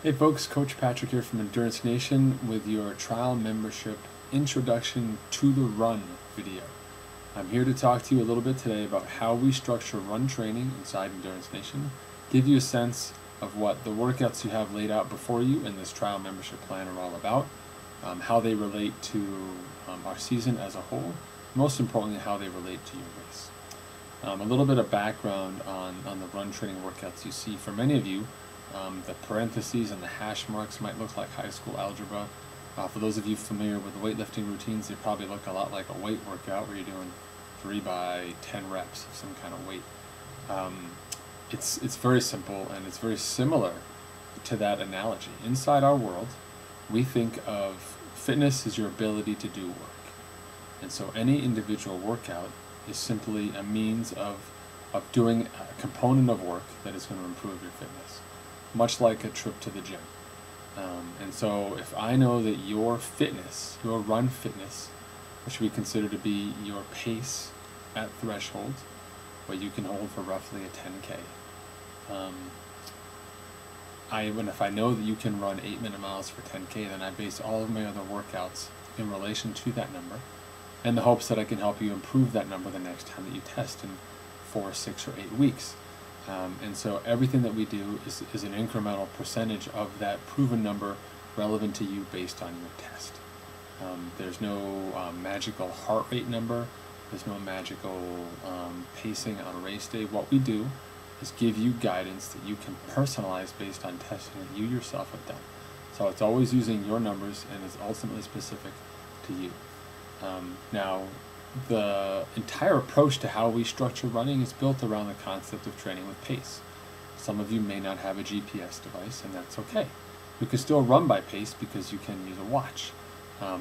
Hey folks, Coach Patrick here from Endurance Nation with your trial membership introduction to the run video. I'm here to talk to you a little bit today about how we structure run training inside Endurance Nation, give you a sense of what the workouts you have laid out before you in this trial membership plan are all about, how they relate to our season as a whole, most importantly how they relate to your race. A little bit of background on the run training workouts you see. For many of you, the parentheses and the hash marks might look like high school algebra. For those of you familiar with weightlifting routines, they probably look a lot like a weight workout where you're doing 3 by 10 reps of some kind of weight. It's very simple and it's very similar to that analogy. Inside our world, we think of fitness as your ability to do work. And so any individual workout is simply a means of doing a component of work that is going to improve your fitness, much like a trip to the gym. And so if I know that your fitness, your run fitness, which we consider to be your pace at threshold, what you can hold for roughly a 10K, if I know that you can run 8-minute miles for 10K, then I base all of my other workouts in relation to that number, in the hopes that I can help you improve that number the next time that you test in 4, 6, or 8 weeks. And so everything that we do is an incremental percentage of that proven number relevant to you based on your test. There's no magical heart rate number. There's no magical pacing on race day. What we do is give you guidance that you can personalize based on testing that you yourself have done. So it's always using your numbers and is ultimately specific to you. Now, the entire approach to how we structure running is built around the concept of training with pace. Some of you may not have a GPS device, and that's okay. You can still run by pace because you can use a watch.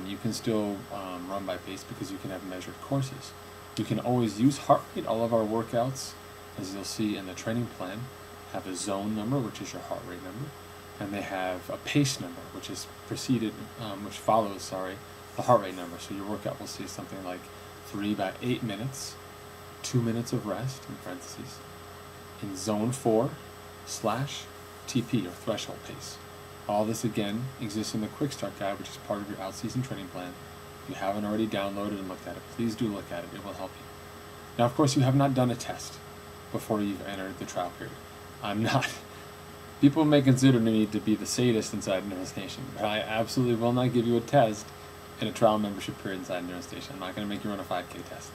You can still run by pace because you can have measured courses. You can always use heart rate. All of our workouts, as you'll see in the training plan, have a zone number, which is your heart rate number, and they have a pace number, which is follows the heart rate number. So your workout will see something like 3 by 8 minutes, 2 minutes of rest, in parentheses, in zone 4/TP, or threshold pace. All this, again, exists in the Quick Start Guide, which is part of your out-season training plan. If you haven't already downloaded and looked at it, please do look at it. It will help you. Now, of course, you have not done a test before you've entered the trial period. I'm not. People may consider me to be the sadist inside Endurance Nation, but I absolutely will not give you a test in a trial membership period inside Endurance Nation. I'm not going to make you run a 5K test.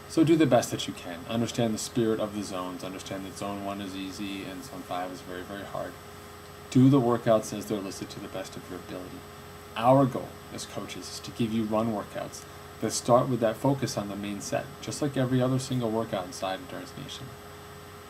So do the best that you can. Understand the spirit of the zones. Understand that zone 1 is easy and zone 5 is very, very hard. Do the workouts as they're listed to the best of your ability. Our goal as coaches is to give you run workouts that start with that focus on the main set, just like every other single workout inside Endurance Nation.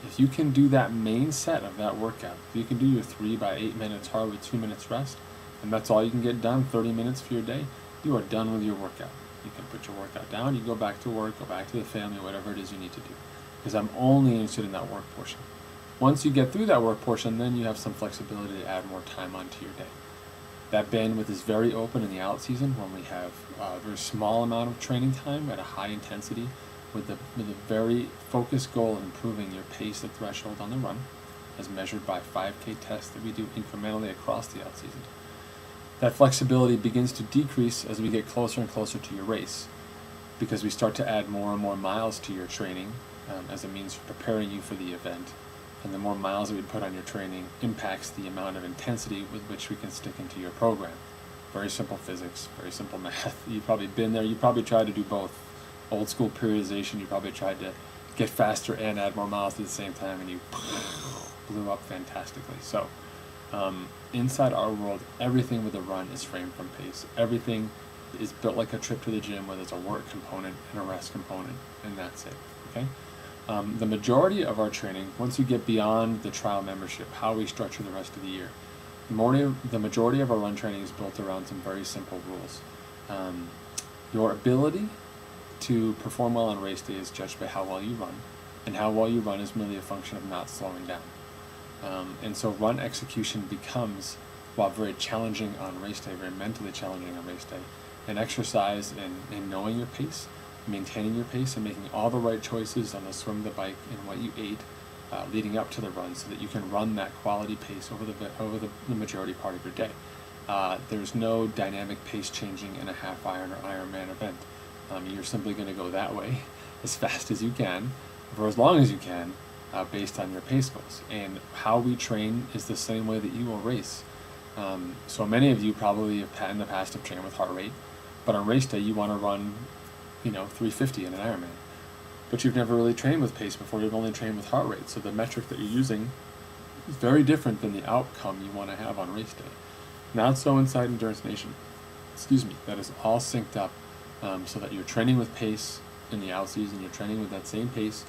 If you can do that main set of that workout, if you can do your 3 by 8 minutes hard with 2 minutes rest, and that's all you can get done, 30 minutes for your day, you are done with your workout. You can put your workout down, you go back to work, go back to the family, whatever it is you need to do. Because I'm only interested in that work portion. Once you get through that work portion, then you have some flexibility to add more time onto your day. That bandwidth is very open in the out season when we have a very small amount of training time at a high intensity with a very focused goal of improving your pace at threshold on the run, as measured by 5K tests that we do incrementally across the out season. That flexibility begins to decrease as we get closer and closer to your race, because we start to add more and more miles to your training as a means of preparing you for the event. And the more miles that we put on your training impacts the amount of intensity with which we can stick into your program. Very simple physics, very simple math. You've probably been there. You probably tried to do both. Old school periodization, you probably tried to get faster and add more miles at the same time, and you blew up fantastically. So inside our world, everything with a run is framed from pace. Everything is built like a trip to the gym, where there's a work component and a rest component, and that's it. Okay. The majority of our training, once you get beyond the trial membership, how we structure the rest of the year, the majority of our run training is built around some very simple rules. Your ability to perform well on race day is judged by how well you run, and how well you run is merely a function of not slowing down. And so run execution becomes, while very challenging on race day, very mentally challenging on race day, an exercise in knowing your pace, maintaining your pace, and making all the right choices on the swim, the bike, and what you ate leading up to the run, so that you can run that quality pace over the majority part of your day. There's no dynamic pace changing in a half iron or Ironman event. You're simply going to go that way as fast as you can for as long as you can, based on your pace goals. And how we train is the same way that you will race. So many of you probably have in the past have trained with heart rate, but on race day you want to run 350 in an Ironman. But you've never really trained with pace before, you've only trained with heart rate. So the metric that you're using is very different than the outcome you want to have on race day. Not so inside Endurance Nation. That is all synced up, so that you're training with pace in the out season, you're training with that same pace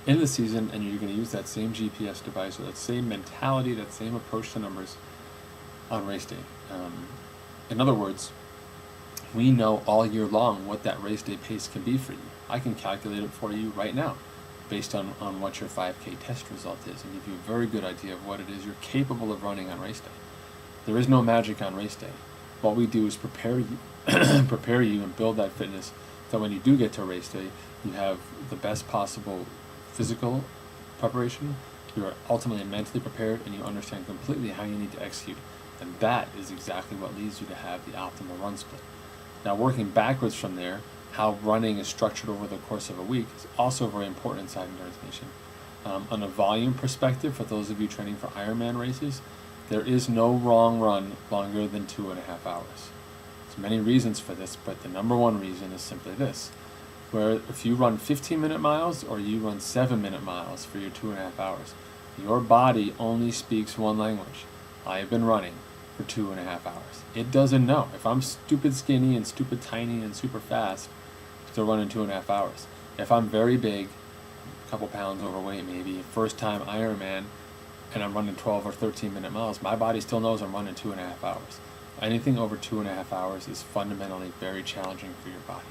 in the season, and you're going to use that same GPS device or that same mentality, that same approach to numbers on race day. In other words, we know all year long what that race day pace can be for you. I can calculate it for you right now based on what your 5K test result is, and give you a very good idea of what it is you're capable of running on race day. There is no magic on race day. What we do is prepare you and build that fitness, so when you do get to race day, you have the best possible physical preparation, you are ultimately mentally prepared, and you understand completely how you need to execute. And that is exactly what leads you to have the optimal run split. Now, working backwards from there, how running is structured over the course of a week is also very important inside Endurance Nation. On a volume perspective, for those of you training for Ironman races, there is no wrong run longer than 2.5 hours. There's many reasons for this, but the number one reason is simply this: where if you run 15-minute miles or you run 7-minute miles for your 2.5 hours, your body only speaks one language. I have been running for 2.5 hours. It doesn't know. If I'm stupid skinny and stupid tiny and super fast, I'm still running 2.5 hours. If I'm very big, a couple pounds overweight maybe, first time Ironman, and I'm running 12 or 13-minute miles, my body still knows I'm running 2.5 hours. Anything over 2.5 hours is fundamentally very challenging for your body.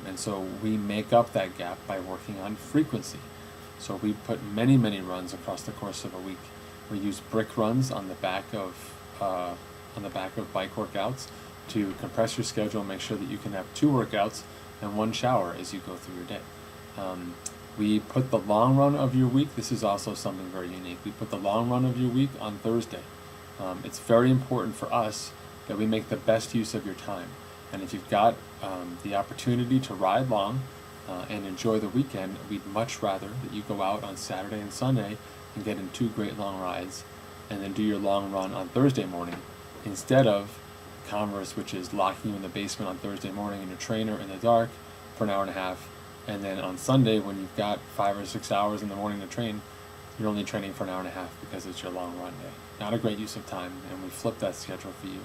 And so we make up that gap by working on frequency. So we put many, many runs across the course of a week. We use brick runs on the back of bike workouts to compress your schedule and make sure that you can have 2 workouts and 1 shower as you go through your day. We put the long run of your week, this is also something very unique, we put the long run of your week on Thursday. It's very important for us that we make the best use of your time. And if you've got the opportunity to ride long and enjoy the weekend, we'd much rather that you go out on Saturday and Sunday and get in 2 great long rides and then do your long run on Thursday morning, instead of converse, which is locking you in the basement on Thursday morning in your trainer in the dark for an hour and a half, and then on Sunday, when you've got 5 or 6 hours in the morning to train, you're only training for an hour and a half because it's your long run day. Not a great use of time, and we flip that schedule for you.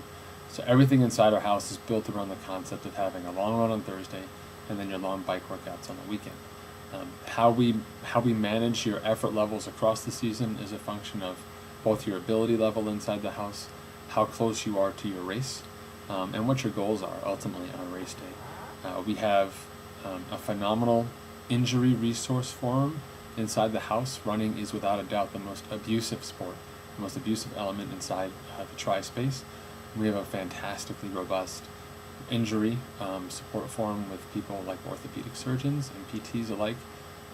So everything inside our house is built around the concept of having a long run on Thursday and then your long bike workouts on the weekend. How we manage your effort levels across the season is a function of both your ability level inside the house, how close you are to your race, and what your goals are ultimately on race day. We have a phenomenal injury resource forum inside the house. Running is without a doubt the most abusive sport, the most abusive element inside the tri-space. We have a fantastically robust injury support forum with people like orthopedic surgeons and PTs alike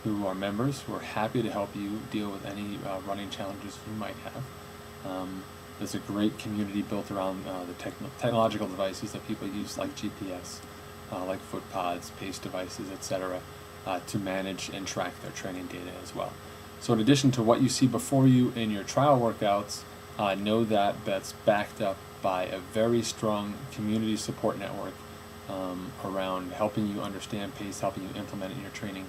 who are members, who are happy to help you deal with any running challenges you might have. There's a great community built around the technological devices that people use, like GPS, like foot pods, pace devices, etc., to manage and track their training data as well. So in addition to what you see before you in your trial workouts, know that that's backed up by a very strong community support network around helping you understand pace, helping you implement it in your training,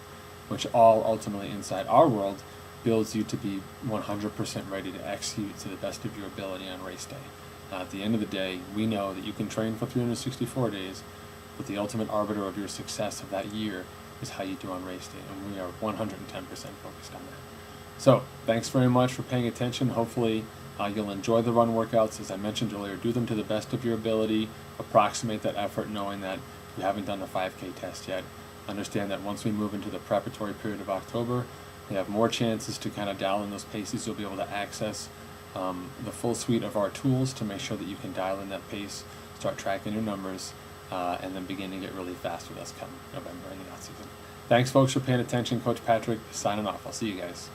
which all ultimately inside our world builds you to be 100% ready to execute to the best of your ability on race day. At the end of the day, we know that you can train for 364 days, but the ultimate arbiter of your success of that year is how you do on race day, and we are 110% focused on that. So, thanks very much for paying attention. Hopefully, you'll enjoy the run workouts. As I mentioned earlier, do them to the best of your ability, approximate that effort knowing that you haven't done the 5K test yet. Understand that once we move into the preparatory period of October, we have more chances to kind of dial in those paces. You'll be able to access the full suite of our tools to make sure that you can dial in that pace, start tracking your numbers, and then begin to get really fast with us come November in the off season. Thanks, folks, for paying attention. Coach Patrick signing off. I'll see you guys.